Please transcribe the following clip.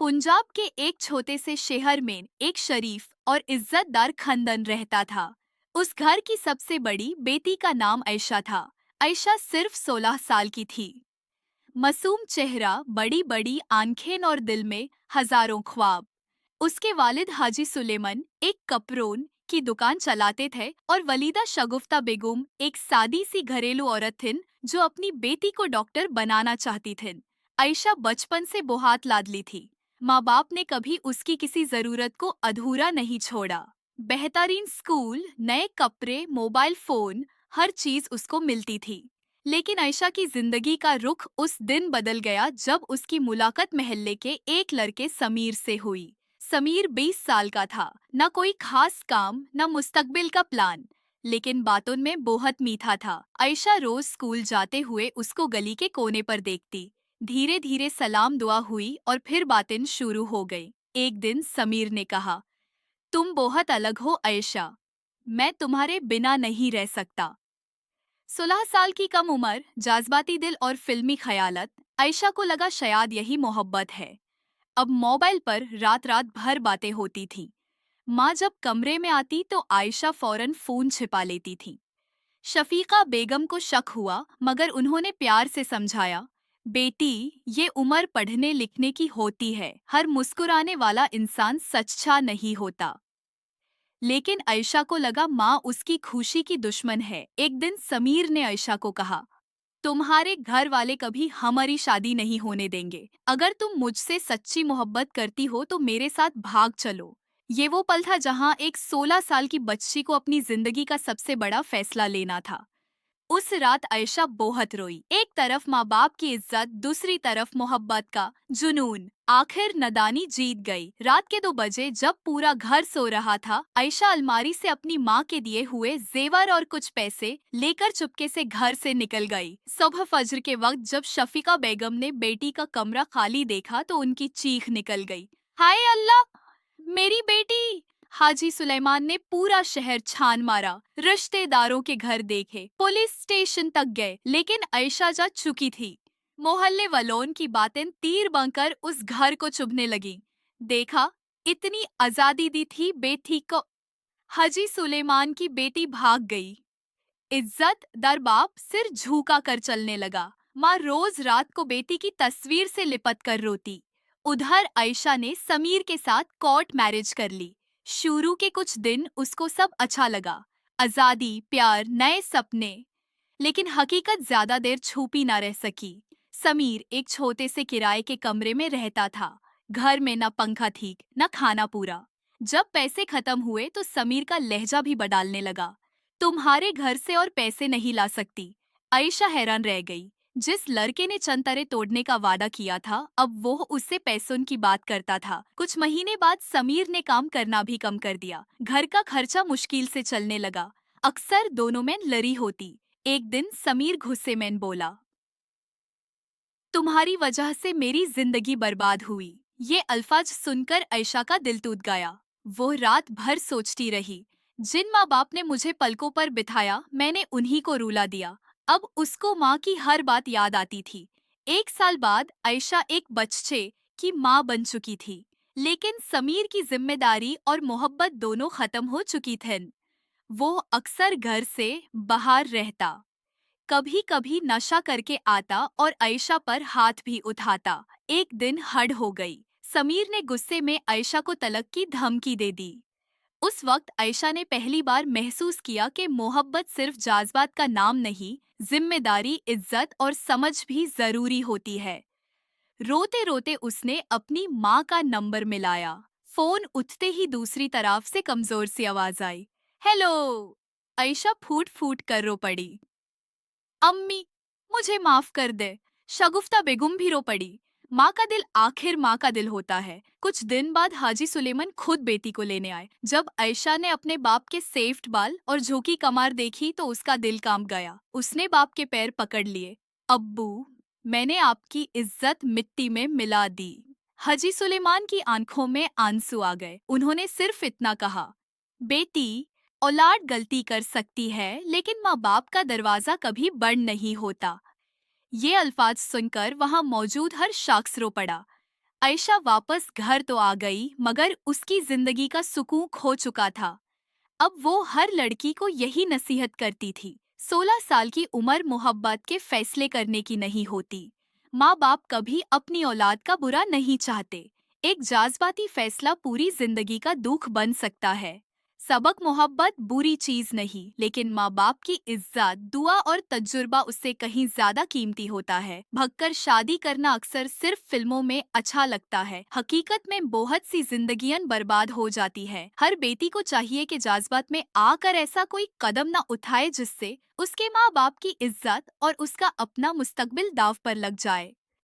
पंजाब के एक छोटे से शहर में एक शरीफ और इज्जतदार खानदान रहता था। उस घर की सबसे बड़ी बेटी का नाम आयशा था। आयशा सिर्फ 16 साल की थी। मासूम चेहरा, बड़ी बड़ी आंखें और दिल में हजारों ख्वाब। उसके वालिद हाजी सुलेमान एक कपड़ों की दुकान चलाते थे और वलीदा शगुफ्ता बेगम एक सादी सी घरेलू औरत थीं जो अपनी बेटी को डॉक्टर बनाना चाहती थीं। आयशा बचपन से बहुत लाडली थी। माँ बाप ने कभी उसकी किसी जरूरत को अधूरा नहीं छोड़ा। बेहतरीन स्कूल, नए कपड़े, मोबाइल फोन, हर चीज उसको मिलती थी। लेकिन आयशा की जिंदगी का रुख उस दिन बदल गया जब उसकी मुलाकात मोहल्ले के एक लड़के समीर से हुई। समीर 20 साल का था। न कोई खास काम, न मुस्तकबिल का प्लान, लेकिन बातों में बहुत मीठा था। आयशा रोज स्कूल जाते हुए उसको गली के कोने पर देखती। धीरे धीरे सलाम दुआ हुई और फिर बातें शुरू हो गई। एक दिन समीर ने कहा, तुम बहुत अलग हो आयशा, मैं तुम्हारे बिना नहीं रह सकता। 16 साल की कम उम्र, जज्बाती दिल और फिल्मी ख्यालात। आयशा को लगा शायद यही मोहब्बत है। अब मोबाइल पर रात रात भर बातें होती थी। माँ जब कमरे में आती तो आयशा फौरन फोन छिपा लेती थी। शफीका बेगम को शक हुआ, मगर उन्होंने प्यार से समझाया, बेटी, ये उम्र पढ़ने लिखने की होती है। हर मुस्कुराने वाला इंसान सच्चा नहीं होता। लेकिन आयशा को लगा माँ उसकी खुशी की दुश्मन है। एक दिन समीर ने आयशा को कहा, तुम्हारे घर वाले कभी हमारी शादी नहीं होने देंगे। अगर तुम मुझसे सच्ची मोहब्बत करती हो तो मेरे साथ भाग चलो। ये वो पल था जहाँ एक 16 साल की बच्ची को अपनी जिंदगी का सबसे बड़ा फैसला लेना था। उस रात आयशा बहुत रोई। एक तरफ माँ बाप की इज्जत, दूसरी तरफ मोहब्बत का जुनून। आखिर नादानी जीत गई। रात के 2 बजे जब पूरा घर सो रहा था, आयशा अलमारी से अपनी माँ के दिए हुए जेवर और कुछ पैसे लेकर चुपके से घर से निकल गई। सुबह फजर के वक्त जब शफीका बेगम ने बेटी का कमरा खाली देखा तो उनकी चीख निकल गई, हाय अल्लाह, मेरी बेटी! हाजी सुलेमान ने पूरा शहर छान मारा, रिश्तेदारों के घर देखे, पुलिस स्टेशन तक गए, लेकिन आयशा जा चुकी थी। मोहल्ले वालों की बातें तीर बनकर उस घर को चुभने लगी। देखा, इतनी आजादी दी थी बेटी को। हाजी सुलेमान की बेटी भाग गई। इज्जत दर बाप सिर झुका कर चलने लगा। माँ रोज रात को बेटी की तस्वीर से लिपट कर रोती। उधर आयशा ने समीर के साथ कोर्ट मैरिज कर ली। शुरू के कुछ दिन उसको सब अच्छा लगा, आजादी, प्यार, नए सपने। लेकिन हकीकत ज्यादा देर छुपी ना रह सकी। समीर एक छोटे से किराए के कमरे में रहता था। घर में न पंखा ठीक, न खाना पूरा। जब पैसे खत्म हुए तो समीर का लहजा भी बदलने लगा। तुम्हारे घर से और पैसे नहीं ला सकती। आयशा हैरान रह गई। जिस लड़के ने चंतरे तोड़ने का वादा किया था, अब वो उससे पैसों की बात करता था। कुछ महीने बाद समीर ने काम करना भी कम कर दिया। घर का खर्चा मुश्किल से चलने लगा। अक्सर दोनों में लड़ी होती। एक दिन समीर गुस्से में बोला, तुम्हारी वजह से मेरी जिंदगी बर्बाद हुई। ये अल्फाज सुनकर आयशा का दिल टूट गया। वो रात भर सोचती रही, जिन माँ बाप ने मुझे पलकों पर बिठाया, मैंने उन्हीं को रुला दिया। अब उसको माँ की हर बात याद आती थी। 1 साल बाद आयशा एक बच्चे की माँ बन चुकी थी, लेकिन समीर की जिम्मेदारी और मोहब्बत दोनों खत्म हो चुकी थीं। वो अक्सर घर से बाहर रहता, कभी कभी नशा करके आता और आयशा पर हाथ भी उठाता। एक दिन हद हो गई। समीर ने गुस्से में आयशा को तलाक की धमकी दे दी। उस वक्त आयशा ने पहली बार महसूस किया कि मोहब्बत सिर्फ जज्बात का नाम नहीं, जिम्मेदारी, इज्जत और समझ भी जरूरी होती है। रोते रोते उसने अपनी माँ का नंबर मिलाया। फोन उठते ही दूसरी तरफ से कमजोर सी आवाज आई, हेलो। आयशा फूट फूट कर रो पड़ी, अम्मी, मुझे माफ कर दे। शगुफ्ता बेगम भी रो पड़ी। माँ का दिल आखिर माँ का दिल होता है। कुछ दिन बाद हाजी सुलेमान खुद बेटी को लेने आए। जब आयशा ने अपने बाप के सेफ्ट बाल और झुकी कमर देखी तो उसका दिल कांप गया। उसने बाप के पैर पकड़ लिए, अब्बू, मैंने आपकी इज्जत मिट्टी में मिला दी। हाजी सुलेमान की आंखों में आंसू आ गए। उन्होंने सिर्फ इतना कहा, बेटी, औलाद गलती कर सकती है, लेकिन माँ बाप का दरवाजा कभी बंद नहीं होता। ये अल्फाज सुनकर वहां मौजूद हर शख्स रो पड़ा। आयशा वापस घर तो आ गई, मगर उसकी जिंदगी का सुकून खो चुका था। अब वो हर लड़की को यही नसीहत करती थी, 16 साल की उम्र मोहब्बत के फैसले करने की नहीं होती। माँ बाप कभी अपनी औलाद का बुरा नहीं चाहते। एक जज्बाती फैसला पूरी जिंदगी का दुख बन सकता है। सबक मोहब्बत बुरी चीज नहीं, लेकिन माँ बाप की इज्जत, दुआ और तजुर्बा उससे कहीं ज्यादा कीमती होता है। भगकर शादी करना अक्सर सिर्फ फिल्मों में अच्छा लगता है, हकीकत में बहुत सी जिंदगियां बर्बाद हो जाती है। हर बेटी को चाहिए कि जज्बात में आकर ऐसा कोई कदम न उठाए जिससे उसके माँ बाप की इज्जत और उसका अपना मुस्तकबिल दाव पर लग जाए।